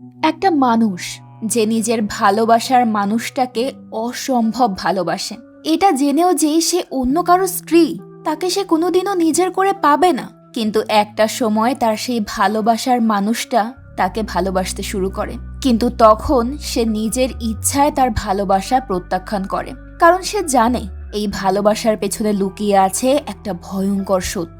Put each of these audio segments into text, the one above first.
একটা মানুষ যে নিজের ভালোবাসার মানুষটাকে অসম্ভব ভালোবাসে, এটা জেনেও যে সে অন্য কারো স্ত্রী, তাকে সে কোনোদিনও নিজের করে পাবে না, কিন্তু একটা সময় তার সেই ভালোবাসার মানুষটা তাকে ভালোবাসতে শুরু করে। কিন্তু তখন সে নিজের ইচ্ছায় তার ভালোবাসা প্রত্যাখ্যান করে, কারণ সে জানে এই ভালোবাসার পেছনে লুকিয়ে আছে একটা ভয়ঙ্কর সত্য।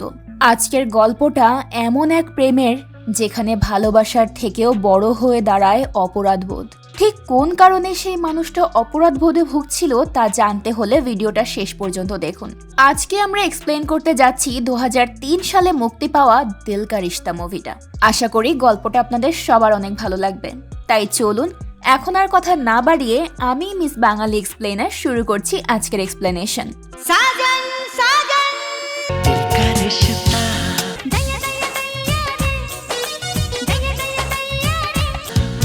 আজকের গল্পটা এমন এক প্রেমের যেখানে ভালোবাসার থেকেও বড় হয়ে দাঁড়ায় অপরাধবোধ। ঠিক কোন কারণে সেই মানুষটা অপরাধবোধে ভুগছিল তা জানতে হলে ভিডিওটা শেষ পর্যন্ত দেখুন। আজকে আমরা এক্সপ্লেন করতে যাচ্ছি 2003 সালে মুক্তি পাওয়া দিল কা রিশতা মুভিটা। আশা করি গল্পটা আপনাদের সবার অনেক ভালো লাগবে। তাই চলুন এখন আর কথা না বাড়িয়ে আমি মিস বাঙালি এক্সপ্লেনার শুরু করছি আজকের এক্সপ্লেনেশন। साजन साजन दिल का रिश्ता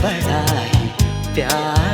बड़ा ही प्यारा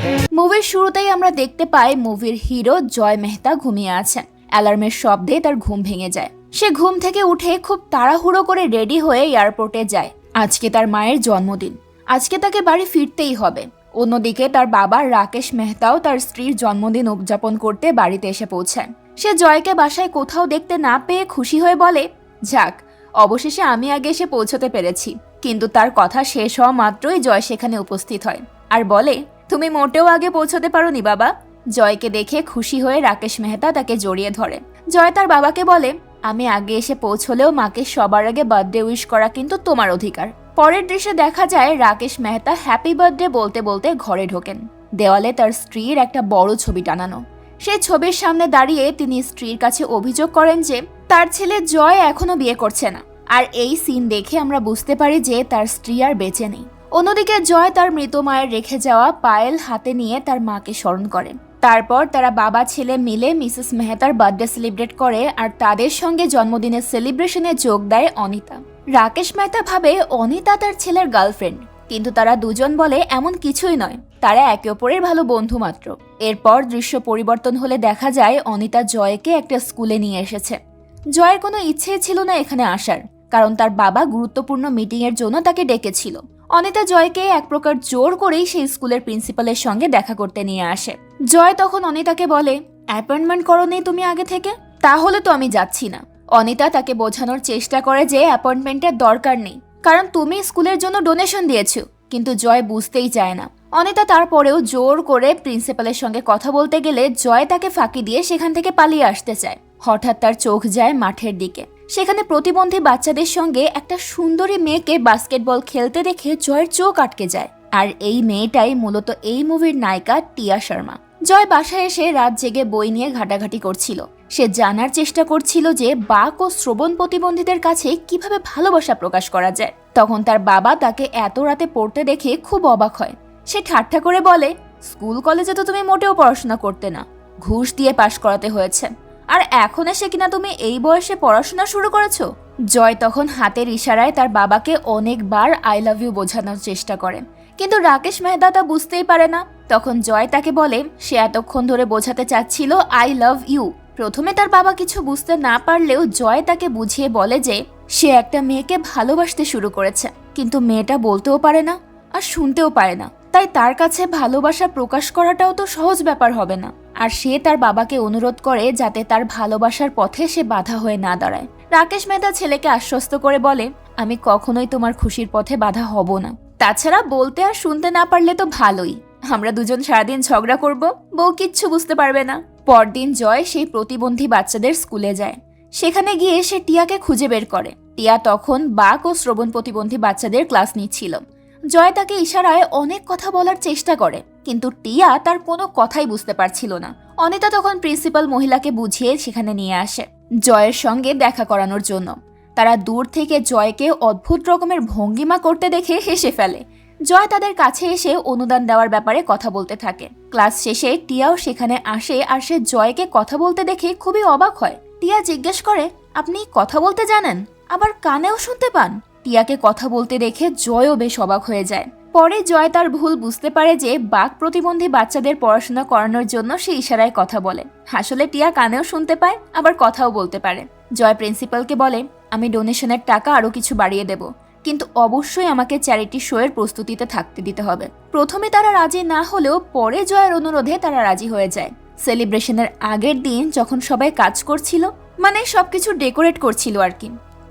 है। মুভির শুরুতেই আমরা দেখতে পাই মুভির হিরো জয় মেহতা ঘুমিয়ে আছেন। অ্যালার্মের শব্দে তার ঘুম ভেঙে যায়। সে ঘুম থেকে উঠে খুব তাড়াহুড়ো করে রেডি হয়ে এয়ারপোর্টে যায়। আজকে তার মায়ের জন্মদিন, আজকে তাকে বাড়ি ফিরতেই হবে। অন্যদিকে তার বাবা রাকেশ মেহতাও তার স্ত্রীর জন্মদিন উদযাপন করতে বাড়িতে এসে পৌঁছায়। সে জয়কে বাসায় কোথাও দেখতে না পেয়ে খুশি হয়ে বলে, যাক, অবশেষে আমি আগে এসে পৌঁছতে পেরেছি। কিন্তু তার কথা শেষ হওয়া মাত্রই জয় সেখানে উপস্থিত হয় আর বলে, তুমি মোটেও আগে পৌঁছতে পারোনি বাবা। জয়কে দেখে খুশি হয়ে রাকেশ মেহতা তাকে জড়িয়ে ধরে। জয় তার বাবাকে বলে, আমি আগে এসে পৌঁছলেও মাকে সবার আগে বার্থডে উইশ করা কিন্তু তোমার অধিকার। পরের দৃশ্যে দেখা যায় রাকেশ মেহতা হ্যাপি বার্থডে বলতে বলতে ঘরে ঢোকেন। দেওয়ালে তার স্ত্রীর একটা বড় ছবি টানানো। সেই ছবির সামনে দাঁড়িয়ে তিনি স্ত্রীর কাছে অভিযোগ করেন যে তার ছেলে জয় এখনো বিয়ে করছে না। আর এই সিন দেখে আমরা বুঝতে পারি যে তার স্ত্রী আর বেঁচে নেই। অন্যদিকে জয় তার মৃত মায়ের রেখে যাওয়া পায়েল হাতে নিয়ে তার মাকে স্মরণ করে। তারপর তারা বাবা ছেলে মিলে মিসেস মেহতার বার্থডে সেলিব্রেট করে আর তাদের সঙ্গে জন্মদিনের সেলিব্রেশনে যোগ দেয় অনিতা। রাকেশ মেহতা ভাবে অনিতা তার ছেলের গার্লফ্রেন্ড, কিন্তু তারা দুজন বলে এমন কিছুই নয়, তারা একে অপরের ভালো বন্ধু মাত্র। এরপর দৃশ্য পরিবর্তন হলে দেখা যায় অনিতা জয়কে একটা স্কুলে নিয়ে এসেছে। জয়ের কোনো ইচ্ছে ছিল না এখানে আসার, কারণ তার বাবা গুরুত্বপূর্ণ মিটিং এর জন্য তাকে ডেকেছিল। অনিতা জয়কে এক প্রকার জোর করেই সেই স্কুলের প্রিন্সিপালের সঙ্গে দেখা করতে নিয়ে আসে। জয় তখন অনিতাকে বলে, অ্যাপয়েন্টমেন্ট করো নেই তুমি আগে থেকে? তাহলে তো আমি যাচ্ছি না। অনিতা তাকে বোঝানোর চেষ্টা করে যে অ্যাপয়েন্টমেন্টের দরকার নেই, কারণ তুমি স্কুলের জন্য ডোনেশন দিয়েছো। কিন্তু জয় বুঝতেই চায় না। অনিতা তারপরেও জোর করে প্রিন্সিপালের সঙ্গে কথা বলতে গেলে জয় তাকে ফাঁকি দিয়ে সেখান থেকে পালিয়ে আসতে চায়। হঠাৎ তার চোখ যায় মাঠের দিকে। সেখানে প্রতিবন্ধী বাচ্চাদের সঙ্গে একটা সুন্দরী মেয়েকে বাস্কেটবল খেলতে দেখে জয়ের চোখ আটকে যায়। আর এই মেয়েটাই মূলত এই মুভির নায়িকা টিয়া শর্মা। জয় বাসায় এসে রাত জেগে বই নিয়ে ঘাটাঘাটি করছিল। সে জানার চেষ্টা করছিল যে বাক ও শ্রবণ প্রতিবন্ধীদের কাছে কিভাবে ভালোবাসা প্রকাশ করা যায়। তখন তার বাবা তাকে এত রাতে পড়তে দেখে খুব অবাক হয়। সে ঠাট্টা করে বলে, স্কুল কলেজে তো তুমি মোটেও পড়াশোনা করতে না, ঘুষ দিয়ে পাশ করাতে হয়েছে, আর এখন এসে কিনা তুমি এই বয়সে পড়াশোনা শুরু করেছো। জয় তখন হাতের ইশারায় তার বাবাকে অনেকবার আই লাভ ইউ বোঝানোর চেষ্টা করে, কিন্তু রাকেশ মেহতা তা বুঝতেই পারে না। তখন জয় তাকে বলে সে এতক্ষণ ধরে বোঝাতে চাচ্ছিল আই লাভ ইউ। প্রথমে তার বাবা কিছু বুঝতে না পারলেও জয় তাকে বুঝিয়ে বলে যে সে একটা মেয়েকে ভালোবাসতে শুরু করেছে, কিন্তু মেয়েটা বলতেও পারে না আর শুনতেও পারে না। তাই তার কাছে ভালোবাসা প্রকাশ করাটাও তো সহজ ব্যাপার হবে না। আর সে তার বাবাকে অনুরোধ করে যাতে তার ভালোবাসার পথে সে বাধা হয়ে না দাঁড়ায়। রাকেশ মেহতা ছেলেকে আশ্বস্ত করে বলে, আমি কখনোই তোমার খুশির পথে বাধা হব না। তাছাড়া বলতে আর শুনতে না পারলে তো ভালোই, আমরা দুজন সারাদিন ঝগড়া করব, বউ কিচ্ছু বুঝতে পারবে না। পরদিন জয় সেই প্রতিবন্ধী বাচ্চাদের স্কুলে যায়। সেখানে গিয়ে সে টিয়াকে খুঁজে বের করে। টিয়া তখন বাক ও শ্রবণ প্রতিবন্ধী বাচ্চাদের ক্লাস নিচ্ছিল। জয় তাকে ইশারায় অনেক কথা বলার চেষ্টা করে, কিন্তু টিয়া তার কোনো কথাই বুঝতে পারছিল না। অনিতা তখন প্রিন্সিপাল মহিলাকে বুঝিয়ে সেখানে নিয়ে আসে জয়ের সঙ্গে দেখা করানোর জন্য। তারা দূর থেকে জয়কে অদ্ভুত রকমের ভঙ্গিমা করতে দেখে হেসে ফেলে। জয় তাদের কাছে এসে অনুদান দেওয়ার ব্যাপারে কথা বলতে থাকে। ক্লাস শেষে টিয়াও সেখানে আসে আর সে জয়কে কথা বলতে দেখে খুবই অবাক হয়। টিয়া জিজ্ঞেস করে, আপনি কথা বলতে জানেন, আবার কানেও শুনতে পান? টিয়াকে কথা বলতে দেখে জয়ও বেশ অবাক হয়ে যায়। পরে জয় তার ভুল বুঝতে পারে যে বাক প্রতিবন্ধী বাচ্চাদের পড়াশোনা করানোর জন্য সে ইশারায় কথা বলে। আসলে টিয়া কানেও শুনতে পায়, আবার কথাও বলতে পারে। জয় প্রিন্সিপালকে বলে, আমি ডোনেশনের টাকা আরো কিছু বাড়িয়ে দেব, কিন্তু অবশ্যই আমাকে চ্যারিটি শো এর প্রস্তুতিতে থাকতে দিতে হবে। প্রথমে তারা রাজি না হলেও পরে জয়ের অনুরোধে তারা রাজি হয়ে যায়। সেলিব্রেশনের আগের দিন যখন সবাই কাজ করছিল, মানে সবকিছু ডেকোরেট করছিল আর কি,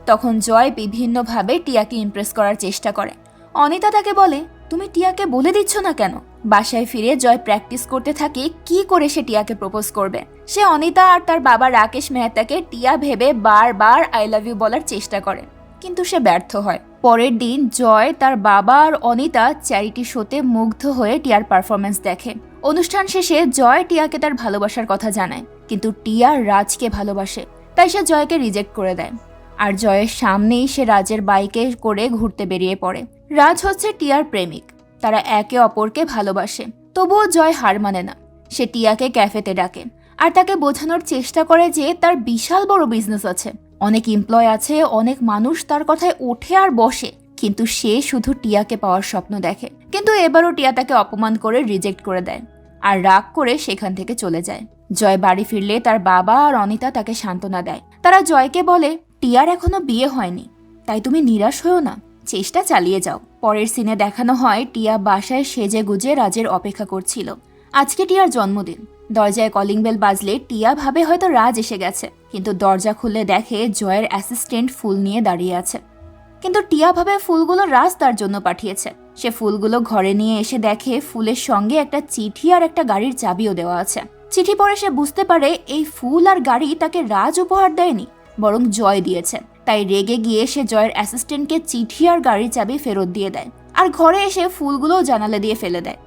তখন জয় বিভিন্নভাবে টিয়াকে ইমপ্রেস করার চেষ্টা করে। অনিতা তাকে বলে, তুমি টিয়াকে বলে দিচ্ছ না কেন? বাসায় ফিরে জয় প্র্যাকটিস করতে থাকে কি করে সে টিয়াকে প্রপোজ করবে। সে অনিতা আর তার বাবা রাকেশ মেহতাকে টিয়া ভেবে বারবার আই লাভ ইউ বলার চেষ্টা করে, কিন্তু সে ব্যর্থ হয়। পরের দিন জয়, তার বাবা আর অনিতা চ্যারিটি শোতে মুগ্ধ হয়ে টিয়ার পারফরমেন্স দেখে। অনুষ্ঠান শেষে জয় টিয়াকে তার ভালোবাসার কথা জানায়, কিন্তু টিয়া রাজকে ভালোবাসে, তাই সে জয়কে রিজেক্ট করে দেয়। আর জয়ের সামনেই সে রাজের বাইকে করে ঘুরতে বেরিয়ে পড়ে। রাজ হচ্ছে টিয়ার প্রেমিক, তারা একে অপরকে ভালোবাসে। তবুও জয় হার মানে না। সে টিয়াকে ক্যাফেতে ডাকে আর তাকে বোঝানোর চেষ্টা করে যে তার বিশাল বড় বিজনেস আছে, অনেক এমপ্লয় আছে, অনেক মানুষ তার কথায় ওঠে আর বসে, কিন্তু সে শুধু টিয়াকে পাওয়ার স্বপ্ন দেখে। কিন্তু এবারও টিয়া তাকে অপমান করে রিজেক্ট করে দেয় আর রাগ করে সেখান থেকে চলে যায়। জয় বাড়ি ফিরলে তার বাবা আর অনিতা তাকে সান্ত্বনা দেয়। তারা জয়কে বলে, টিয়ার এখনো বিয়ে হয়নি, তাই তুমি নিরাশ হয়েও না, চেষ্টা চালিয়ে যাও। পরের সিনে দেখানো হয় টিয়া বাসায় সেজে গুজে রাজের অপেক্ষা করছিল। আজকে টিয়ার জন্মদিন। দরজায় কলিং বেল বাজলে টিয়া ভাবে হয়তো রাজ এসে গেছে, কিন্তু দরজা খুলে দেখে জয়ের অ্যাসিস্ট্যান্ট ফুল নিয়ে দাঁড়িয়ে আছে। কিন্তু টিয়া ভাবে ফুলগুলো রাজ তার জন্য পাঠিয়েছে। সে ফুলগুলো ঘরে নিয়ে এসে দেখে ফুলের সঙ্গে একটা চিঠি আর একটা গাড়ির চাবিও দেওয়া আছে। চিঠি পড়ে সে বুঝতে পারে এই ফুল আর গাড়ি তাকে রাজ উপহার দেয়নি, বরং জয় দিয়েছে। তাই রেগে গিয়ে সে জয়ের অ্যাসিস্ট্যান্টকে চিঠি আর গাড়ির চাবি ফেরত দিয়ে দেয় আর ঘরে এসে ফুলগুলো জানালা দিয়ে ফেলে দেয়।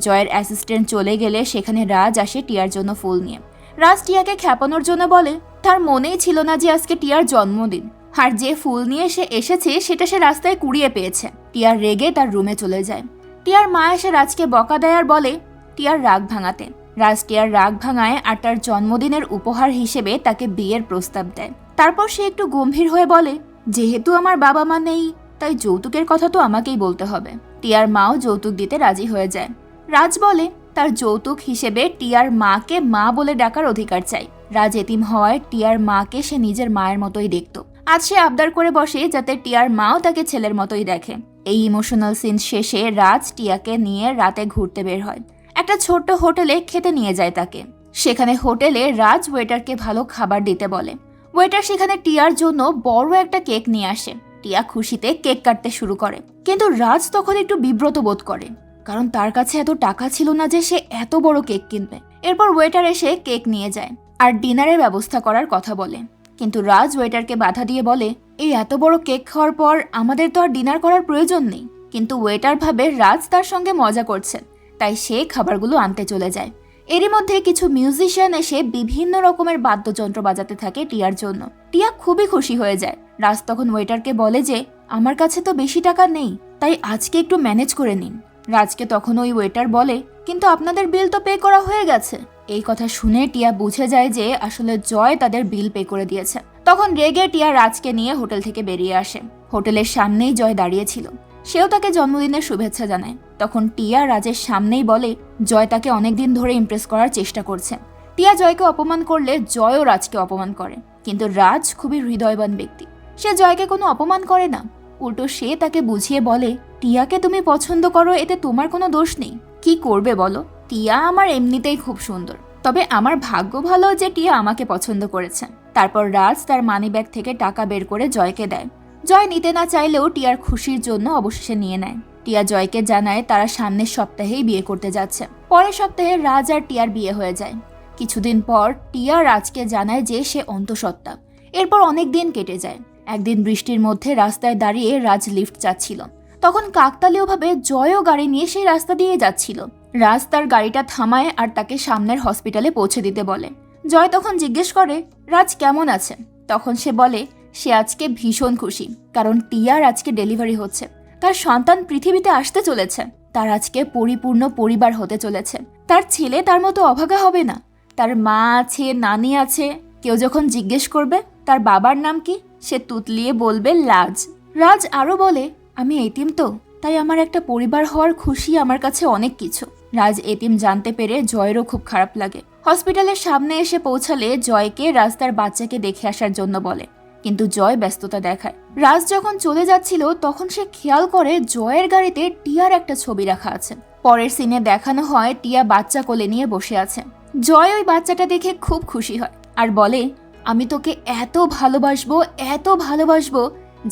জয়ের অ্যাসিস্ট্যান্ট চলে গেলে সেখানে রাজ আসে টিয়ার জন্য ফুল নিয়ে। রাজ টিয়াকে খ্যাপানোর জন্য বলে তার মনেই ছিল না যে আজকে টিয়ার জন্মদিন, আর যে ফুল নিয়ে সে এসেছে সেটা সে রাস্তায় কুড়িয়ে পেয়েছে। টিয়ার রেগে তার রুমে চলে যায়। টিয়ার মা এসে রাজকে বকা দেয় আর বলে টিয়ার রাগ ভাঙাতে। রাজ টিয়ার রাগ ভাঙায় আর তার জন্মদিনের উপহার হিসেবে তাকে বিয়ের প্রস্তাব দেয়। তারপর সে একটু গম্ভীর হয়ে বলে, যেহেতু আমার বাবা মা নেই, তাই যৌতুকের কথা তো আমাকেই বলতে হবে। টিয়ার মাও যৌতুক দিতে রাজি হয়ে যায়। রাজ বলে তার যৌতুক হিসেবে টিয়ার মাকে মা বলে ডাকার অধিকার চাই। রাজ এতিম হওয়ায় টিয়ার মাকে সে নিজের মায়ের মতোই দেখত। আজ সে আবদার করে বসে যাতে টিয়ার মাও তাকে ছেলের মতোই দেখে। এই ইমোশনাল সিন শেষে রাজ টিয়াকে নিয়ে রাতে ঘুরতে বের হয়। একটা ছোট্ট হোটেলে খেতে নিয়ে যায় তাকে। সেখানে হোটেলে রাজ ওয়েটারকে ভালো খাবার দিতে বলে। ওয়েটার সেখানে টিয়ার জন্য বড় একটা কেক নিয়ে আসে। টিয়া খুশিতে কেক কাটতে শুরু করে, কিন্তু রাজ তখন একটু বিব্রত বোধ করে, কারণ তার কাছে এত টাকা ছিল না যে সে এত বড় কেক কিনবে। এরপর ওয়েটার এসে কেক নিয়ে যায় আর ডিনারের ব্যবস্থা করার কথা বলে, কিন্তু রাজ ওয়েটারকে বাধা দিয়ে বলে এই এত বড় কেক খাওয়ার পর আমাদের তো আর ডিনার করার প্রয়োজন নেই। কিন্তু ওয়েটার ভাবে রাজ তার সঙ্গে মজা করছে, তাই সে খাবারগুলো আনতে চলে যায়। এরই মধ্যে কিছু মিউজিশিয়ান এসে বিভিন্ন রকমের বাদ্যযন্ত্র বাজাতে থাকে টিয়ার জন্য। টিয়া খুবই খুশি হয়ে যায়। রাজ তখন ওয়েটারকে বলে যে আমার কাছে তো বেশি টাকা নেই, তাই আজকে একটু ম্যানেজ করে নিন। রাজকে তখন ওই ওয়েটার বলে কিন্তু আপনাদের বিল তো পে করা হয়ে গেছে। এই কথা শুনে টিয়া বুঝে যায় যে আসলে জয় তাদের বিল পে করে দিয়েছে। তখন রেগে টিয়া রাজকে নিয়ে হোটেল থেকে বেরিয়ে আসে। হোটেলের সামনেই জয় দাঁড়িয়েছিল, সেও তাকে জন্মদিনের শুভেচ্ছা জানায়। তখন টিয়া রাজের সামনেই বলে জয় তাকে অনেকদিন ধরে ইমপ্রেস করার চেষ্টা করছে। টিয়া জয়কে অপমান করলে জয়ও রাজকে অপমান করে, কিন্তু রাজ খুবই হৃদয়বান ব্যক্তি, সে জয়কে কোনো অপমান করে না। উল্টো সে তাকে বুঝিয়ে বলে টিয়াকে তুমি পছন্দ করো, এতে তোমার কোনো দোষ নেই। কি করবে বলো, টিয়া আমার এমনিতেই খুব সুন্দর, তবে আমার ভাগ্য ভালো যে টিয়া আমাকে পছন্দ করেছে। তারপর রাজ তার মানিব্যাগ থেকে টাকা বের করে জয়কে দেয়। জয় নিতে না চাইলেও টিয়ার খুশির জন্য অবশেষে নিয়ে নেয়। টিয়া জয়কে জানায় তারা সামনের সপ্তাহেই বিয়ে করতে যাচ্ছে। পরের সপ্তাহে রাজ আর টিয়ার বিয়ে হয়ে যায়। কিছুদিন পর টিয়া রাজকে জানায় যে সে অন্তঃসত্ত্বা। এরপর অনেক দিন কেটে যায়। একদিন বৃষ্টির মধ্যে রাস্তায় দাঁড়িয়ে রাজ লিফট চাচ্ছিল। তখন কাকতালীয়ভাবে জয়ও গাড়ি নিয়ে সেই রাস্তা দিয়ে যাচ্ছিল। রাজ তার গাড়িটা থামায় আর তাকে সামনের হসপিটালে পৌঁছে দিতে বলে। জয় তখন জিজ্ঞেস করে রাজ কেমন আছে। তখন সে বলে সে আজকে ভীষণ খুশি, কারণ টিয়ার আজকে ডেলিভারি হচ্ছে, তার সন্তান পৃথিবীতে আসতে চলেছে, তার আজকে পরিপূর্ণ পরিবার হতে চলেছে। তার ছেলে তার মতো অভাগা হবে না, তার মা আছে, নানি আছে। কেউ যখন জিজ্ঞেস করবে তার বাবার নাম কি, সে তুতলিয়ে বলবে লাজ। রাজ আরো বলে আমি এতিম তো, তাই আমার একটা পরিবার হওয়ার খুশি আমার কাছে অনেক কিছু। রাজ এতিম জানতে পেরে জয়েরও খুব খারাপ লাগে। হসপিটালের সামনে এসে পৌঁছালে জয়কে রাজ তার বাচ্চাকে দেখে আসার জন্য বলে, কিন্তু জয় ব্যস্ততা দেখায়। রাজ যখন চলে যাচ্ছিল তখন সে খেয়াল করে জয়ের গাড়িতে টিয়ার একটা ছবি রাখা আছে। পরের সিনে দেখানো হয় টিয়া বাচ্চা কোলে নিয়ে বসে আছে। জয় ওই বাচ্চাটা দেখে খুব খুশি হয় আর বলে, আমি তোকে এত ভালোবাসবো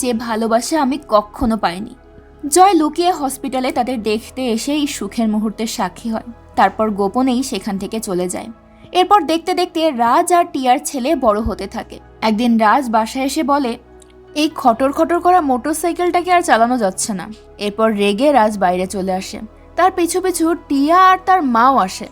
যে ভালোবাসা আমি কখনো পাইনি। জয় লুকিয়ে হসপিটালে তাদের দেখতে এসে এই সুখের মুহূর্তের সাক্ষী হয়। তারপর গোপনেই সেখান থেকে চলে যায়। এরপর দেখতে দেখতে রাজ আর টিয়ার ছেলে বড় হতে থাকে। একদিন রাজ বাসায় এসে বলে, এই খটর খটর করা মোটরসাইকেলটাকে আর চালানো যাচ্ছে না। এরপর রেগে রাজ বাইরে চলে আসে। তার পিছু পিছু টিয়া আর তার মাও আসে।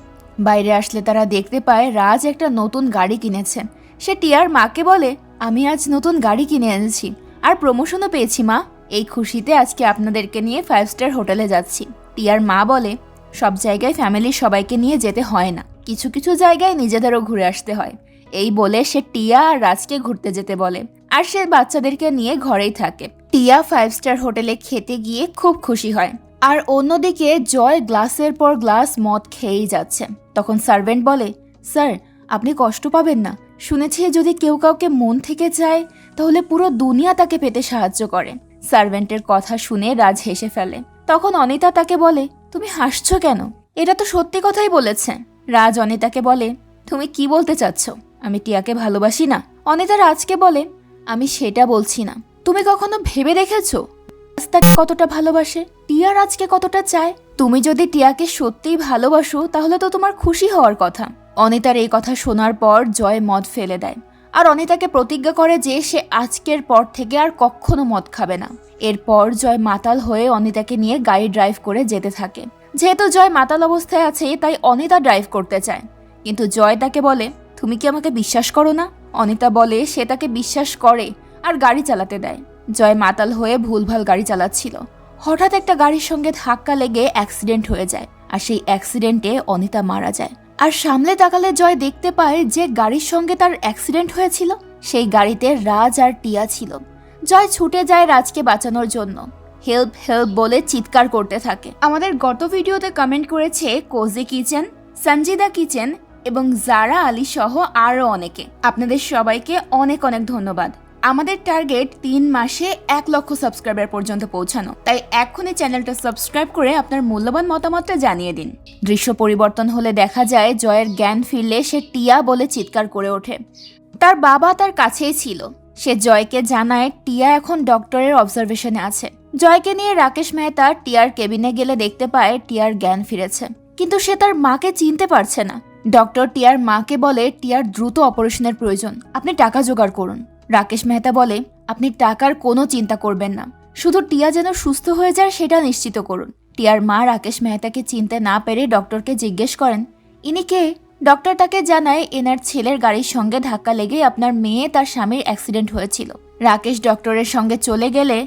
বাইরে আসলে তারা দেখতে পায় রাজ একটা নতুন গাড়ি কিনেছে। সে টিয়ার মাকে বলে, আমি আজ নতুন গাড়ি কিনে এনেছি আর প্রমোশনও পেয়েছি মা। এই খুশিতে আজকে আপনাদেরকে নিয়ে 5 স্টার হোটেলে যাচ্ছি। টিয়ার মা বলে, সব জায়গায় ফ্যামিলির সবাইকে নিয়ে যেতে হয় না, কিছু কিছু জায়গায় নিজেদেরও ঘুরে আসতে হয়। এই বলে সে টিয়া আর রাজকে ঘুরতে যেতে বলে আর সে বাচ্চাদেরকে নিয়ে ঘরেই থাকে। টিয়া 5 স্টার হোটেলে খেতে গিয়ে খুব খুশি হয় আর অন্যদিকে জয় গ্লাসের পর গ্লাস মদ খেয়েই যাচ্ছে। তখন সার্ভেন্ট বলে, স্যার আপনি কষ্ট পাবেন না, শুনেছি যদি কেউ কাউকে মন থেকে চায় তাহলে পুরো দুনিয়া তাকে পেতে সাহায্য করে। সার্ভেন্টের কথা শুনে রাজ হেসে ফেলে। তখন অনিতা তাকে বলে, তুমি হাসছো কেন? এটা তো সত্যি কথাই বলেছে। রাজ অনিতাকে বলে, তুমি কি বলতে চাচ্ছ? আমি টিয়াকে ভালোবাসি না? অনিতা রাজকে বলে, আমি সেটা বলছি না। তুমি কখনো ভেবে দেখেছো রাজ তাকে কতটা ভালোবাসে, টিয়া রাজকে কতটা চায়? তুমি যদি টিয়াকে সত্যিই ভালোবাসো তাহলে তো তোমার খুশি হওয়ার কথা। অনিতার এই কথা শোনার পর জয় মদ ফেলে দেয় আর অনিতাকে প্রতিজ্ঞা করে যে সে আজকের পর থেকে আর কখনো মদ খাবে না। এরপর জয় মাতাল হয়ে অনিতাকে নিয়ে গাড়ি ড্রাইভ করে যেতে থাকে। যেহেতু জয় মাতাল অবস্থায় আছে তাই অনিতা ড্রাইভ করতে চায়, কিন্তু জয় তাকে বলে, তুমি কি আমাকে বিশ্বাস করো না? অনিতা বলে সে তাকে বিশ্বাস করে আর গাড়ি চালাতে দেয়। জয় মাতাল হয়ে ভুলভাল গাড়ি চালাচ্ছিল। হঠাৎ একটা গাড়ির সঙ্গে ধাক্কা লেগে অ্যাক্সিডেন্ট হয়ে যায় আর সেই অ্যাক্সিডেন্টে অনিতা মারা যায়। আর সামনে তাকালে জয় দেখতে পায় যে গাড়ির সঙ্গে তার অ্যাক্সিডেন্ট হয়েছিল সেই গাড়িতে রাজ আর টিয়া ছিল। জয় ছুটে যায় রাজকে বাঁচানোর জন্য। হেল্প হেল্প বলে চিৎকার করতে থাকে। আমাদের গত ভিডিওতে কমেন্ট করেছে কোজি কিচেন, সঞ্জিদা কিচেন এবং জারা আলী সহ আরও অনেকে। আপনাদের সবাইকে অনেক অনেক ধন্যবাদ। আমাদের টার্গেট 3 মাসে 1 লক্ষ সাবস্ক্রাইবার পর্যন্ত পৌঁছানো, তাই এখনই চ্যানেলটা সাবস্ক্রাইব করে আপনার মূল্যবান মতামতটা জানিয়ে দিন। দৃশ্য পরিবর্তন হলে দেখা যায় জয়ের জ্ঞান ফিরলে সে টিয়া বলে চিৎকার করে ওঠে। তার বাবা তার কাছেই ছিল। সে জয়কে জানায় টিয়া এখন ডক্টরের অবজারভেশনে আছে। জয়কে নিয়ে রাকেশ মেহতা টিয়ার কেবিনে গেলে দেখতে পায় টিয়ার জ্ঞান ফিরেছে, কিন্তু সে তার মাকে চিনতে পারছে না। ডক্টর টিয়ার মাকে বলে টিয়ার দ্রুত অপারেশনের প্রয়োজন, আপনি টাকা জোগাড় করুন। রাকেশ মেহতা বলে, আপনি টাকার কোনো চিন্তা করবেন না, শুধু টিয়া যেন সুস্থ হয়ে যায় সেটা নিশ্চিত করুন। টিয়ার মা রাকেশ মেহতাকে চিনতে না পেরে ডক্টরকে জিজ্ঞেস করেন, ইনি কে? ডক্টর তাকে জানায় এনার ছেলের গাড়ির সঙ্গে ধাক্কা লেগে আপনার মেয়ে তার স্বামীর অ্যাক্সিডেন্ট হয়েছিল। রাকেশ ডক্টরের সঙ্গে চলে গেলে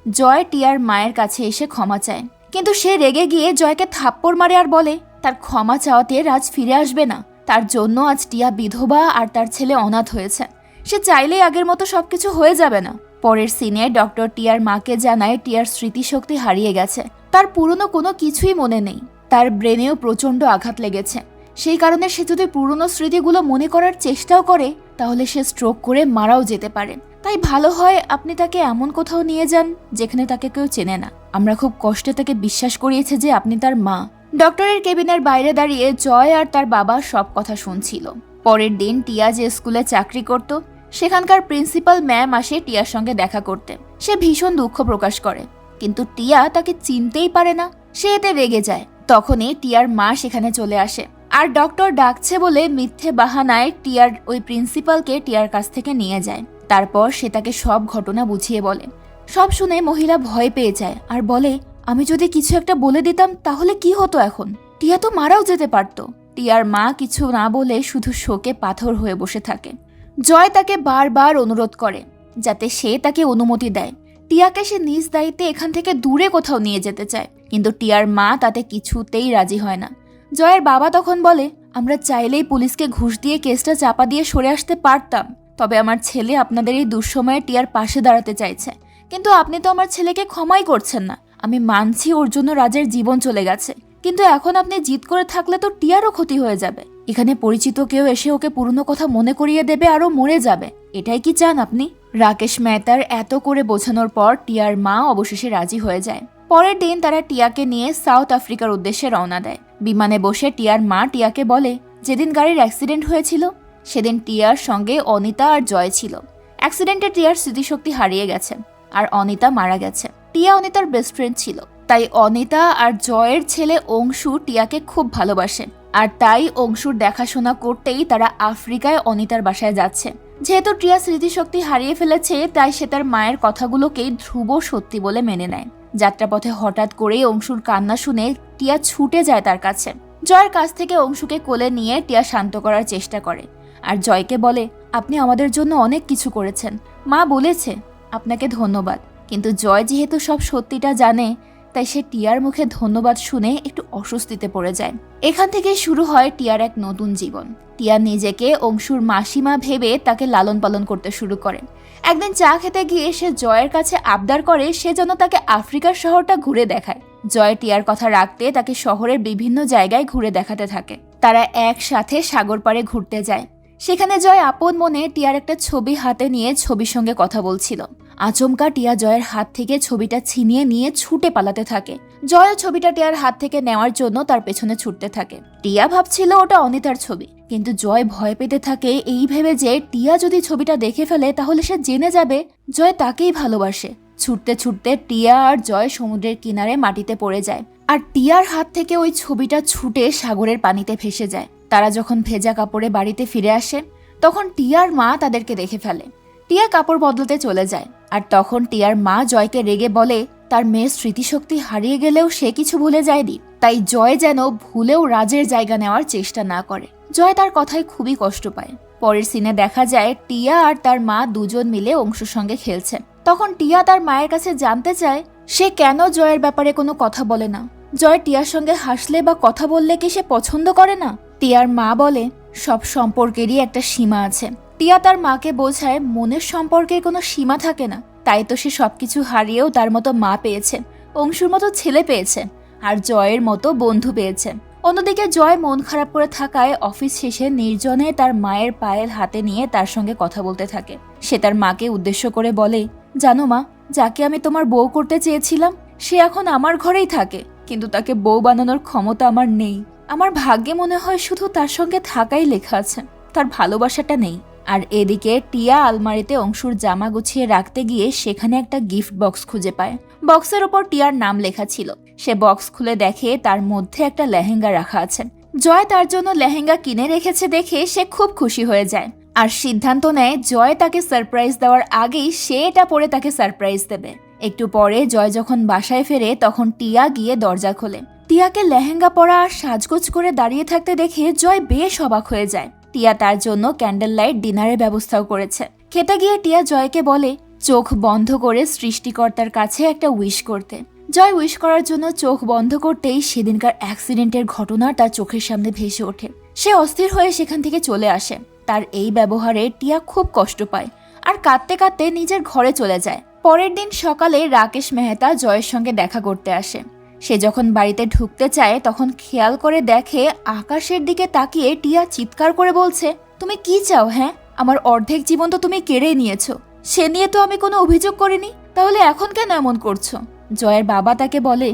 জয় টিয়ার মায়ের কাছে এসে ক্ষমা চায়, কিন্তু সে রেগে গিয়ে জয়কে থাপ্পড় মারে আর বলে তার ক্ষমা চাওয়াতে রাজ ফিরে আসবে না, তার জন্য আজ টিয়া বিধবা আর তার ছেলে অনাথ হয়েছে, সে চাইলেই আগের মতো সবকিছু হয়ে যাবে না। পরের সিনে ডক্টর টিয়ার মাকে জানায় টিয়ার স্মৃতিশক্তি হারিয়ে গেছে, তার পুরনো কোনো কিছুই মনে নেই, তার ব্রেনেও প্রচণ্ড আঘাত লেগেছে। সেই কারণে সে যদি পুরনো স্মৃতিগুলো মনে করার চেষ্টাও করে তাহলে সে স্ট্রোক করে মারাও যেতে পারে। তাই ভালো হয় আপনি তাকে এমন কোথাও নিয়ে যান যেখানে তাকে কেউ চেনে না। আমরা খুব কষ্টে তাকে বিশ্বাস করিয়েছে যে আপনি তার মা। ডক্টরের কেবিনের বাইরে দাঁড়িয়ে জয় আর তার বাবা সব কথা শুনছিল। পরের দিন টিয়া যে স্কুলে চাকরি করত সেখানকার প্রিন্সিপাল ম্যাম আসে টিয়ার সঙ্গে দেখা করতে। সে ভীষণ দুঃখ প্রকাশ করে, কিন্তু টিয়া তাকে চিনতেই পারে না। সে এতে রেগে যায়। তখনই টিয়ার মা সেখানে চলে আসে আর ডক্টর ডাকছে বলে মিথ্যে বাহানায় টিয়ার ওই প্রিন্সিপালকে টিয়ার কাছ থেকে নিয়ে যায়। তারপর সে তাকে সব ঘটনা বুঝিয়ে বলে। সব শুনে মহিলা ভয় পেয়ে যায় আর বলে, আমি যদি কিছু একটা বলে দিতাম তাহলে কি হতো এখন? টিয়া তো মারাও যেতে পারত। টিয়ার মা কিছু না বলে শুধু শোকে পাথর হয়ে বসে থাকে। জয় তাকে বারবার অনুরোধ করে যাতে সে তাকে অনুমতি দেয়। টিয়াকে সে নিজ দায়িত্বে এখান থেকে দূরে কোথাও নিয়ে যেতে চায়, কিন্তু টিয়ার মা তাতে কিছুতেই রাজি হয় না। জয়ের বাবা তখন বলে, আমরা চাইলেই পুলিশকে ঘুষ দিয়ে কেসটা চাপা দিয়ে সরে আসতে পারতাম, তবে আমার ছেলে আপনাদের এই দুঃসময়ে টিয়ার পাশে দাঁড়াতে চাইছে, কিন্তু আপনি তো আমার ছেলেকে ক্ষমাই করছেন না। আমি মানছি ওর জন্য রাজের জীবন চলে গেছে, কিন্তু এখন আপনি জিদ করে থাকলে তো টিয়ারও ক্ষতি হয়ে যাবে। এখানে পরিচিত কেউ এসে ওকে পুরনো কথা মনে করিয়ে দেবে আরও মরে যাবে। এটাই কি চান আপনি? রাকেশ মেহতার এত করে বোঝানোর পর টিয়ার মা অবশেষে রাজি হয়ে যায়। পরের দিন তারা টিয়াকে নিয়ে সাউথ আফ্রিকার উদ্দেশ্যে রওনা দেয়। বিমানে বসে টিয়ার মা টিয়াকে বলে, যেদিন গাড়ির অ্যাক্সিডেন্ট হয়েছিল সেদিন টিয়ার সঙ্গে অনিতা আর জয় ছিল। অ্যাক্সিডেন্টে টিয়ার স্মৃতিশক্তি হারিয়ে গেছে আর অনিতা মারা গেছে। টিয়া অনিতার বেস্ট ফ্রেন্ড ছিল, তাই অনিতা আর জয়ের ছেলে অংশু টিয়াকে খুব ভালোবাসে। আর তাই অংশুর দেখাশোনা করতেই তারা আফ্রিকায় অনিতার বাসায় যাচ্ছে। যেহেতু টিয়া স্মৃতিশক্তি হারিয়ে ফেলেছে, তাই সে তার মায়ের কথাগুলোকেই ধ্রুব সত্যি বলে মেনে নেয়। যাত্রাপথে হঠাৎ করেই অংশুর কান্না শুনে টিয়া ছুটে যায় তার কাছে। জয়ের কাছ থেকে অংশুকে কোলে নিয়ে টিয়া শান্ত করার চেষ্টা করে আর জয়কে বলে, আপনি আমাদের জন্য অনেক কিছু করেছেন, মা বলেছে আপনাকে ধন্যবাদ। কিন্তু জয় যেহেতু সব সত্যিটা জানে, তাই সে টিয়ার মুখে ধন্যবাদ শুনে একটু অস্বস্তিতে পড়ে যায়। এখান থেকে শুরু হয় টিয়ার এক নতুন জীবন। টিয়া নিজেকে অংশুর মাসিমা ভেবে তাকে লালন পালন করতে শুরু করে। একদিন চা খেতে গিয়ে সে জয়ের কাছে আবদার করে সে যেন তাকে আফ্রিকার শহরটা ঘুরে দেখায়। জয় টিয়ার কথা রাখতে তাকে শহরের বিভিন্ন জায়গায় ঘুরে দেখাতে থাকে। তারা একসাথে সাগর পাড়ে ঘুরতে যায়। সেখানে জয় আপন মনে টিয়ার একটা ছবি হাতে নিয়ে ছবির সঙ্গে কথা বলছিল। আচমকা টিয়া জয়ের হাত থেকে ছবিটা ছিনিয়ে নিয়ে ছুটে পালাতে থাকে। জয় ছবিটা টিয়ার হাত থেকে নেওয়ার জন্য তার পেছনে ছুটতে থাকে। টিয়া ভাবছিল ওটা অনিতার ছবি, কিন্তু জয় ভয় পেতে থাকে এই ভেবে যে টিয়া যদি ছবিটা দেখে ফেলে তাহলে সে জেনে যাবে জয় তাকেই ভালোবাসে। ছুটতে ছুটতে টিয়া আর জয় সমুদ্রের কিনারে মাটিতে পড়ে যায় আর টিয়ার হাত থেকে ওই ছবিটা ছুটে সাগরের পানিতে ভেসে যায়। তারা যখন ভেজা কাপড়ে বাড়িতে ফিরে আসে তখন টিয়ার মা তাদেরকে দেখে ফেলে। টিয়া কাপড় বদলাতে চলে যায় আর তখন টিয়ার মা জয়কে রেগে বলে তার মেয়ের স্মৃতিশক্তি হারিয়ে গেলেও সে কিছু ভুলে যায়নি, তাই জয় যেন ভুলেও রাজের জায়গা নেওয়ার চেষ্টা না করে। জয় তার কথায় খুবই কষ্ট পায়। পরের সিনে দেখা যায় টিয়া আর তার মা দুজন মিলে অংশুর সঙ্গে খেলছে। তখন টিয়া তার মায়ের কাছে জানতে চায় সে কেন জয়ের ব্যাপারে কোনো কথা বলে না। জয় টিয়ার সঙ্গে হাসলে বা কথা বললে কি সে পছন্দ করে না? টিয়ার মা বলে সব সম্পর্কেরই একটা সীমা আছে। টিয়া তার মাকে বোঝায় মনের সম্পর্কের কোনো সীমা থাকে না, তাই তো সে সবকিছু হারিয়েও তার মতো মা পেয়েছে, অংশুর মতো ছেলে পেয়েছে আর জয়ের মতো বন্ধু পেয়েছে। অন্যদিকে জয় মন খারাপ করে থাকায় অফিস শেষে নির্জনে তার মায়ের পায়েল হাতে নিয়ে তার সঙ্গে কথা বলতে থাকে। সে তার মাকে উদ্দেশ্য করে বলে, জানো মা, যাকে আমি তোমার বউ করতে চেয়েছিলাম সে এখন আমার ঘরেই থাকে, কিন্তু তাকে বউ বানানোর ক্ষমতা আমার নেই। আমার ভাগ্যে মনে হয় শুধু তার সঙ্গে থাকাই লেখা আছে, তার ভালোবাসাটা নেই। আর এদিকে টিয়া আলমারিতে অংশুর জামা গুছিয়ে রাখতে গিয়ে সেখানে একটা গিফট বক্স খুঁজে পায়। বক্সের ওপর টিয়ার নাম লেখা ছিল। সে বক্স খুলে দেখে তার মধ্যে একটা লেহেঙ্গা রাখা আছে। জয় তার জন্য লেহেঙ্গা কিনে রেখেছে দেখে সে খুব খুশি হয়ে যায় আর সিদ্ধান্ত নেয় জয় তাকে সারপ্রাইজ দেওয়ার আগেই সে এটা পরে তাকে সারপ্রাইজ দেবে। একটু পরে জয় যখন বাসায় ফেরে তখন টিয়া গিয়ে দরজা খোলে। টিয়াকে লেহেঙ্গা পরা আর সাজগোজ করে দাঁড়িয়ে থাকতে দেখে জয় বেশ অবাক হয়ে যায়। টিয়া তার জন্য ক্যান্ডেল লাইট ডিনারের ব্যবস্থাও করেছে। খেতে গিয়ে টিয়া জয়কে বলে চোখ বন্ধ করে সৃষ্টিকর্তার কাছে একটা উইশ করতে। জয় উইশ করার জন্য চোখ বন্ধ করতেই সেদিনকার অ্যাক্সিডেন্টের ঘটনা তার চোখের সামনে ভেসে ওঠে। সে অস্থির হয়ে সেখান থেকে চলে আসে। তার এই ব্যবহারে টিয়া খুব কষ্ট পায় আর কাঁদতে কাঁদতে নিজের ঘরে চলে যায়। পরের দিন সকালে রাকেশ মেহতা জয়ের সঙ্গে দেখা করতে আসে। সে যখন বাড়িতে ঢুকতে চায় তখন খেয়াল করে দেখে আকাশের দিকে তাকিয়ে টিয়া চিৎকার করে বলছে, তুমি কি চাও? হ্যাঁ, আমার অর্ধেক জীবন তো তুমি কেড়ে নিয়েছো, সে নিয়ে তো আমি কোনো অভিযোগ করিনি, তাহলে এখন কেন এমন করছো? জয়ের বাবা তাকে বলে,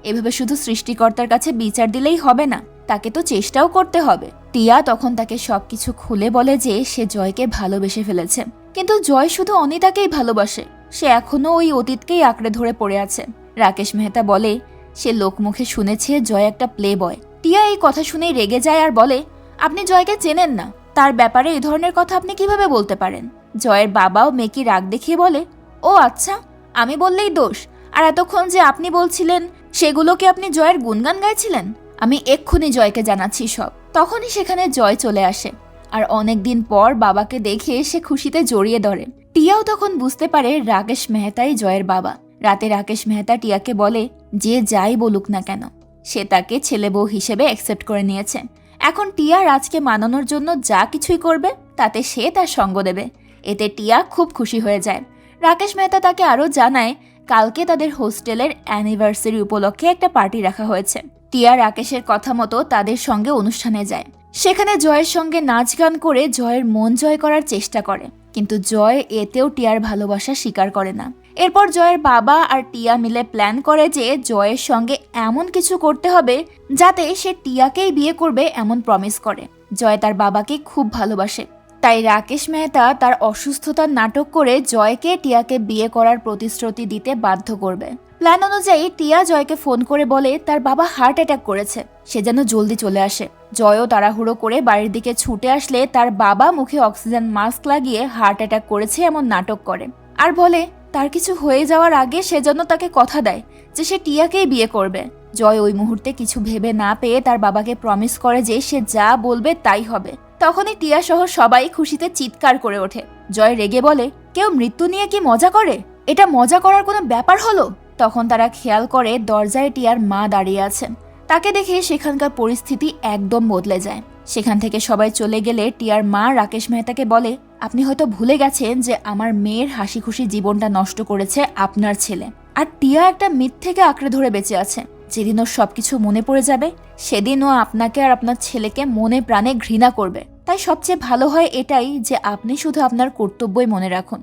এভাবে শুধু সৃষ্টিকর্তার কাছে বিচার দিলেই হবে না, তাকে তো চেষ্টাও করতে হবে। টিয়া তখন তাকে সবকিছু খুলে বলে যে সে জয়কে ভালোবেসে ফেলেছে, কিন্তু জয় শুধু অনিতাকেই ভালোবাসে, সে এখনো ওই অতীতকেই আঁকড়ে ধরে পড়ে আছে। রাকেশ মেহতা বলে সে লোকমুখে শুনেছে জয় একটা প্লে বয়। টিয়া এই কথা শুনেই রেগে যায় আর বলে, আপনি জয়কে চেনেন না, তার ব্যাপারে এই ধরনের কথা আপনি কিভাবে বলতে পারেন? জয়ের বাবাও মেকি রাগ দেখিয়ে বলে, ও আচ্ছা, আমি বললেই দোষ? আর এতক্ষণ যে আপনি বলছিলেন সেগুলোকে আপনি জয়ের গুণগান গাইছিলেন? আমি এক্ষুনি জয়কে জানাচ্ছি সব। তখনই সেখানে জয় চলে আসে আর অনেকদিন পর বাবাকে দেখে সে খুশিতে জড়িয়ে ধরে। টিয়াও তখন বুঝতে পারে রাকেশ মেহতাই জয়ের বাবা। রাতে রাকেশ মেহতা টিয়াকে বলে, যে যাই বলুক না কেন সে তাকে ছেলে বউ হিসেবে অ্যাকসেপ্ট করে নিয়েছে। এখন টিয়া রাজকে মানানোর জন্য যা কিছুই করবে তাতে সে তার সঙ্গ দেবে। এতে টিয়া খুব খুশি হয়ে যায়। রাকেশ মেহতা তাকে আরও জানায় কালকে তাদের হোস্টেলের অ্যানিভার্সারি উপলক্ষে একটা পার্টি রাখা হয়েছে। টিয়া রাকেশের কথা মতো তাদের সঙ্গে অনুষ্ঠানে যায়। সেখানে জয়ের সঙ্গে নাচ গান করে জয়ের মন জয় করার চেষ্টা করে। কিন্তু জয় এতেও টিয়ার ভালোবাসা স্বীকার করে না। এরপর জয়ের বাবা আর টিয়া মিলে প্ল্যান করে যে জয়ের সঙ্গে এমন কিছু করতে হবে যাতে সে টিয়াকেই বিয়ে করবে এমন প্রমিস করে। জয় তার বাবাকে খুব ভালোবাসে, তাই রাকেশ মেহতা তার অসুস্থতার নাটক করে জয়কে টিয়াকে বিয়ে করার প্রতিশ্রুতি দিতে বাধ্য করবে। প্ল্যান অনুযায়ী টিয়া জয়কে ফোন করে বলে তার বাবা হার্ট অ্যাটাক করেছে, সে যেন জলদি চলে আসে। জয়ও তাড়াহুড়ো করে বাড়ির দিকে ছুটে আসলে তার বাবা মুখে অক্সিজেন মাস্ক লাগিয়ে হার্ট অ্যাটাক করেছে এমন নাটক করে আর বলে তার কিছু হয়ে যাওয়ার আগে সে যেন তাকে কথা দেয় যে সে টিয়াকেই বিয়ে করবে। জয় ওই মুহূর্তে কিছু ভেবে না পেয়ে তার বাবাকে প্রমিস করে যে সে যা বলবে তাই হবে। তখনই টিয়া সহ সবাই খুশিতে চিৎকার করে ওঠে। জয় রেগে বলে, কেউ মৃত্যু নিয়ে কি মজা করে? এটা মজা করার কোনো ব্যাপার হলো? তখন তারা খেয়াল করে দরজায় টিয়ার মা দাঁড়িয়ে আছেন। তাকে দেখে সেখানকার পরিস্থিতি একদম বদলে যায়। সেখান থেকে সবাই চলে গেলে টিয়ার মা রাকেশ মেহতাকে বলে, আপনি হয়তো ভুলে গেছেন যে আমার মেয়ের হাসি খুশি জীবনটা নষ্ট করেছে আপনার ছেলে, আর টিয়া একটা মিথ্যেকে আঁকড়ে ধরে বেঁচে আছে। যেদিন ওর সবকিছু মনে পড়ে যাবে সেদিন ও আপনাকে আর আপনার ছেলেকে মনে প্রাণে ঘৃণা করবে। তাই সবচেয়ে ভালো হয় এটাই যে আপনি শুধু আপনার কর্তব্যই মনে রাখুন,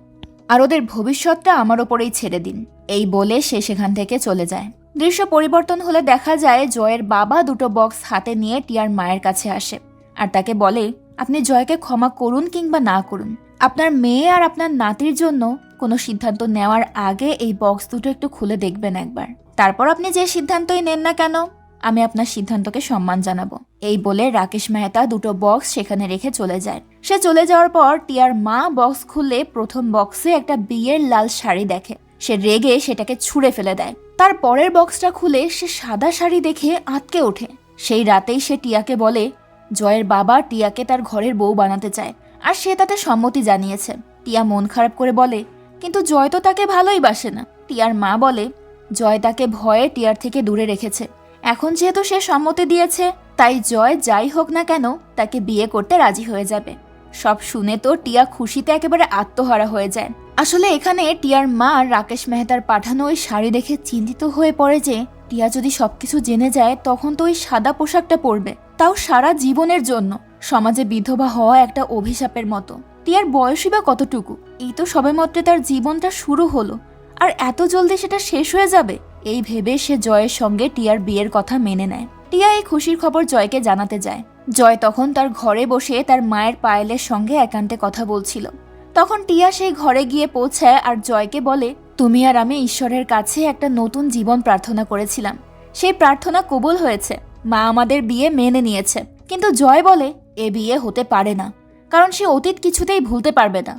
আর ওদের ভবিষ্যৎটা আমার ওপরেই ছেড়ে দিন। এই বলে সে সেখান থেকে চলে যায়। দৃশ্য পরিবর্তন হলে দেখা যায় জয়ের বাবা দুটো বক্স হাতে নিয়ে টিয়ার মায়ের কাছে আসে আর তাকে বলে, আপনি জয়কে ক্ষমা করুন কিংবা না করুন, আপনার মেয়ে আর আপনার নাতির জন্য কোনো সিদ্ধান্ত নেওয়ার আগে এই বক্স দুটো একটু খুলে দেখবেন একবার। তারপর আপনি যে সিদ্ধান্তই নেন না কেন আমি আপনার সিদ্ধান্তকে সম্মান জানাবো। এই বলে রাকেশ মেহতা দুটো বক্স সেখানে রেখে চলে যায়। সে চলে যাওয়ার পর টিয়ার মা বক্স খুলে প্রথম বক্সে একটা বিয়ের লাল শাড়ি দেখে। সে রেগে সেটাকে ছুঁড়ে ফেলে দেয়। তার পরের বক্সটা খুলে সে সাদা শাড়ি দেখে আঁতকে ওঠে। সেই রাতেই সে টিয়াকে বলে জয়ের বাবা টিয়াকে তার ঘরের বউ বানাতে চায় আর সে তাতে সম্মতি জানিয়েছে। টিয়া মন খারাপ করে বলে, কিন্তু জয় তো তাকে ভালোই বাসে না। টিয়ার মা বলে, জয় তাকে ভয়ে টিয়ার থেকে দূরে রেখেছে। এখন যেহেতু সে সম্মতি দিয়েছে তাই জয় যাই হোক না কেন তাকে বিয়ে করতে রাজি হয়ে যাবে। সব শুনে তো টিয়া খুশিতে একেবারে আত্মহারা হয়ে যায়। আসলে এখানে টিয়ার মা রাকেশ মেহতার পাঠানো ওই শাড়ি দেখে চিন্তিত হয়ে পড়ে যে টিয়া যদি সবকিছু জেনে যায় তখন তো ওই সাদা পোশাকটা পরবে, তাও সারা জীবনের জন্য। সমাজে বিধবা হওয়া একটা অভিশাপের মতো। টিয়ার বয়সই বা কতটুকু? এই তো সবেমাত্র তার জীবনটা শুরু হলো, আর এত জলদি সেটা শেষ হয়ে যাবে। এই ভেবে সে জয়ের সঙ্গে টিয়ার বিয়ের কথা মেনে নেয়। টিয়া এই খুশির খবর জয়কে জানাতে যায়। জয় তখন তার ঘরে বসে তার মায়ের পায়েলের সঙ্গে একান্তে কথা বলছিল। তখন টিয়া সেই ঘরে গিয়ে পৌঁছায় আর জয়কে বলে, তুমি আর আমি ঈশ্বরের কাছে একটা নতুন জীবন প্রার্থনা করেছিলাম, সেই প্রার্থনা কবুল হয়েছে। মা আমাদের বিয়ে মেনে নিয়েছে। কিন্তু জয় বলে এ বিয়ে হতে পারে না, কারণ সে অতীত কিছুতেই ভুলতে পারবে না।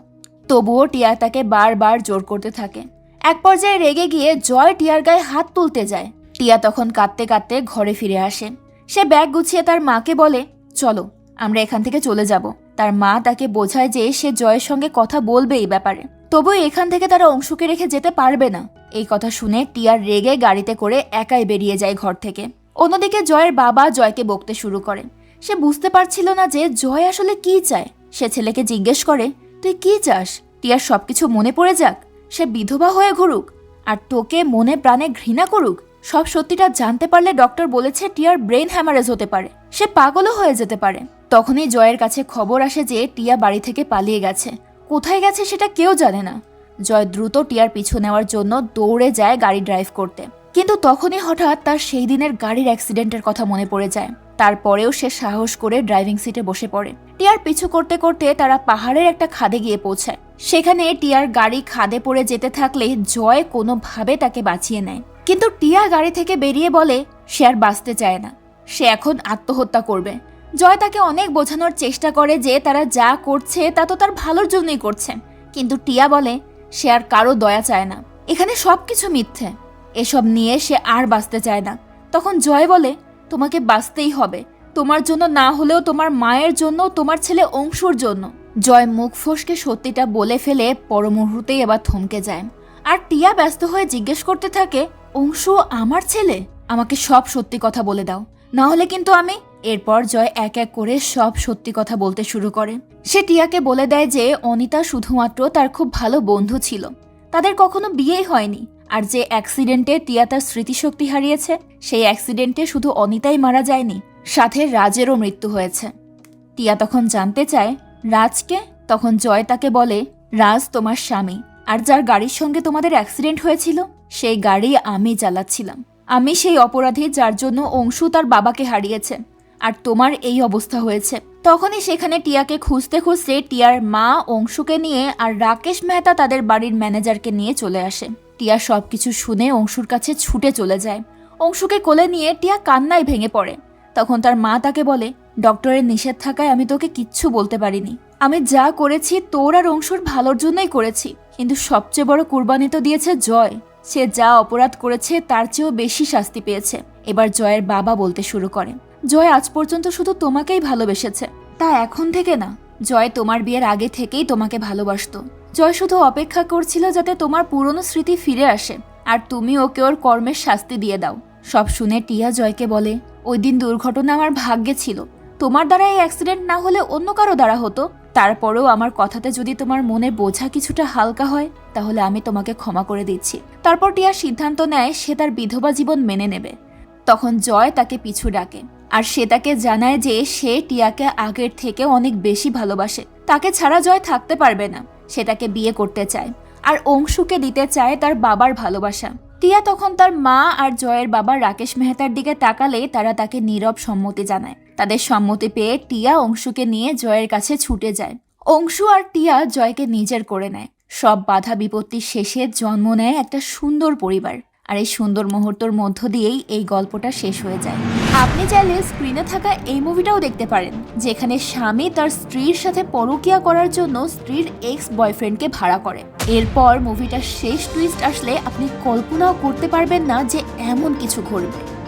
তবুও টিয়া তাকে বারবার জোর করতে থাকে। এক পর্যায়ে রেগে গিয়ে জয় টিয়ার গায়ে হাত তুলতে যায়। টিয়া তখন কাঁদতে কাঁদতে ঘরে ফিরে আসে। সে ব্যাগ গুছিয়ে তার মাকে বলে, চলো আমরা এখান থেকে চলে যাব। তার মা তাকে বোঝায় যে সে জয়ের সঙ্গে কথা বলবে এই ব্যাপারে, তবুও এখান থেকে তারা অংশুকে রেখে যেতে পারবে না। এই কথা শুনে টিয়ার রেগে গাড়িতে করে একাই বেরিয়ে যায় ঘর থেকে। অন্যদিকে জয়ের বাবা জয়কে বকতে শুরু করে। সে বুঝতে পারছিল না যে জয় আসলে কি চায়। সে ছেলেকে জিজ্ঞেস করে, তুই কি চাস? টিয়ার সবকিছু মনে পড়ে যাক, সে বিধবা হয়ে ঘুরুক আর তোকে মনে প্রাণে ঘৃণা করুক। সব সত্যিটা জানতে পারলে ডক্টর বলেছে টিয়ার ব্রেন হ্যামারেজ হতে পারে, সে পাগলও হয়ে যেতে পারে। তখনই জয়ের কাছে খবর আসে যে টিয়া বাড়ি থেকে পালিয়ে গেছে। কোথায় গেছে সেটা কেউ জানে না। জয় দ্রুত টিয়ার পিছু নেওয়ার জন্য দৌড়ে যায় গাড়ি ড্রাইভ করতে। কিন্তু তখনই হঠাৎ তার সেই দিনের গাড়ির অ্যাক্সিডেন্টের কথা মনে পড়ে যায়। তারপরেও সে সাহস করে ড্রাইভিং সিটে বসে পড়ে। টিয়ার পিছু করতে করতে তারা পাহাড়ের একটা খাদে গিয়ে পৌঁছায়। সেখানে টিয়ার গাড়ি খাদে পড়ে যেতে থাকলে জয় কোনোভাবে তাকে বাঁচিয়ে নেয়। কিন্তু টিয়া গাড়ি থেকে বেরিয়ে বলে সে আর বাঁচতে চায় না, সে এখন আত্মহত্যা করবে। জয় তাকে অনেক বোঝানোর চেষ্টা করে যে তারা যা করছে তা তো তার ভালোর জন্যই করছে। কিন্তু টিয়া বলে সে আর কারো দয়া চায় না, এখানে সবকিছু মিথ্যে, এসব নিয়ে সে আর বাঁচতে চায় না। তখন জয় বলে, তোমাকে বাঁচতেই হবে, তোমার জন্য না হলেও তোমার মায়ের জন্য, তোমার ছেলে অংশুর জন্য। জয় মুখ ফসকে সত্যিটা বলে ফেলে পর মুহূর্তেই এবার থমকে যায়। আর টিয়া ব্যস্ত হয়ে জিজ্ঞেস করতে থাকে, অংশু আমার ছেলে? আমাকে সব সত্যি কথা বলে দাও, না হলে কিন্তু আমি। এরপর জয় এক এক করে সব সত্যি কথা বলতে শুরু করে। সে টিয়াকে বলে দেয় যে অনিতা শুধুমাত্র তার খুব ভালো বন্ধু ছিল, তাদের কখনো বিয়েই হয়নি। আর যে অ্যাক্সিডেন্টে টিয়া তার স্মৃতিশক্তি হারিয়েছে, সেই অ্যাক্সিডেন্টে শুধু অনিতাই মারা যায়নি, সাথে রাজেরও মৃত্যু হয়েছে। টিয়া তখন জানতে চায় রাজকে। তখন জয় তাকে বলে, রাজ তোমার স্বামী, আর যার গাড়ির সঙ্গে তোমাদের অ্যাক্সিডেন্ট হয়েছিল সেই গাড়ি আমি চালাচ্ছিলাম। আমি সেই অপরাধী যার জন্য অংশু তার বাবাকে হারিয়েছে, আর তোমার এই অবস্থা হয়েছে। তখনই সেখানে টিয়াকে খুঁজতে খুঁজতে টিয়ার মা অংশুকে নিয়ে আর রাকেশ মেহতা তাদের বাড়ির ম্যানেজারকে নিয়ে চলে আসে। টিয়া সবকিছু শুনে অংশুর কাছে ছুটে চলে যায়। অংশুকে কোলে নিয়ে টিয়া কান্নায় ভেঙে পড়ে। তখন তার মা তাকে বলে, ডক্টরের নিষেধ থাকায় আমি তোকে কিচ্ছু বলতে পারিনি। আমি যা করেছি তোর আর অংশুর ভালোর জন্যই করেছি, কিন্তু সবচেয়ে বড় কুরবানি তো দিয়েছে জয়। সে যা অপরাধ করেছে তার চেয়েও বেশি শাস্তি পেয়েছে। এবার জয়ের বাবা বলতে শুরু করে, জয় আজ পর্যন্ত শুধু তোমাকেই ভালোবেসেছে, তা এখন থেকে না। জয় তোমার বিয়ের আগে থেকেই তোমাকে ভালোবাসতো। জয় শুধু অপেক্ষা করছিল যাতে তোমার পুরনো স্মৃতি ফিরে আসে, আর তুমি ওকে ওর কর্মের শাস্তি দিয়ে দাও। সব শুনে টিয়া জয়কে বলে, ওই দিন দুর্ঘটনা আমার ভাগ্যে ছিল, তোমার দ্বারা এই অ্যাক্সিডেন্ট না হলে অন্য কারো দ্বারা হতো। তারপরেও আমার কথাতে যদি তোমার মনে বোঝা কিছুটা হালকা হয় তাহলে আমি তোমাকে ক্ষমা করে দিচ্ছি। তারপর টিয়া সিদ্ধান্ত নেয় সে তার বিধবা জীবন মেনে নেবে। তখন জয় তাকে পিছু ডাকে, আর সে তাকে জানায় যে সে টিয়াকে আগের থেকে অনেক বেশি ভালোবাসে। তাকে ছাড়া জয় থাকতে পারবে না, সে তাকে বিয়ে করতে চায় আর অংশুকে দিতে চায় তার বাবার ভালোবাসা। টিয়া তখন তার মা আর জয়ের বাবা রাকেশ মেহতার দিকে তাকালে তারা তাকে নীরব সম্মতি জানায়। তাদের সম্মতি পেয়ে টিয়া অংশুকে নিয়ে জয়ের কাছে ছুটে যায়। অংশু আর টিয়া জয়কে নিজের করে নেয়। সব বাধা বিপত্তির শেষে জন্ম নেয় একটা সুন্দর পরিবার, আর এই সুন্দর মুহূর্তর মধ্য দিয়েই এই গল্পটা শেষ হয়ে যায়। আপনি চাইলে স্ক্রিনে থাকা এই মুভিটাও দেখতে পারেন, যেখানে স্বামী তার স্ত্রীর সাথে পরকীয়া করার জন্য স্ত্রীর এক্স বয়ফ্রেন্ডকে ভাড়া করে। এরপর মুভিটার শেষ টুইস্ট আসলে আপনি কল্পনাও করতে পারবেন না যে এমন কিছু ঘটবে।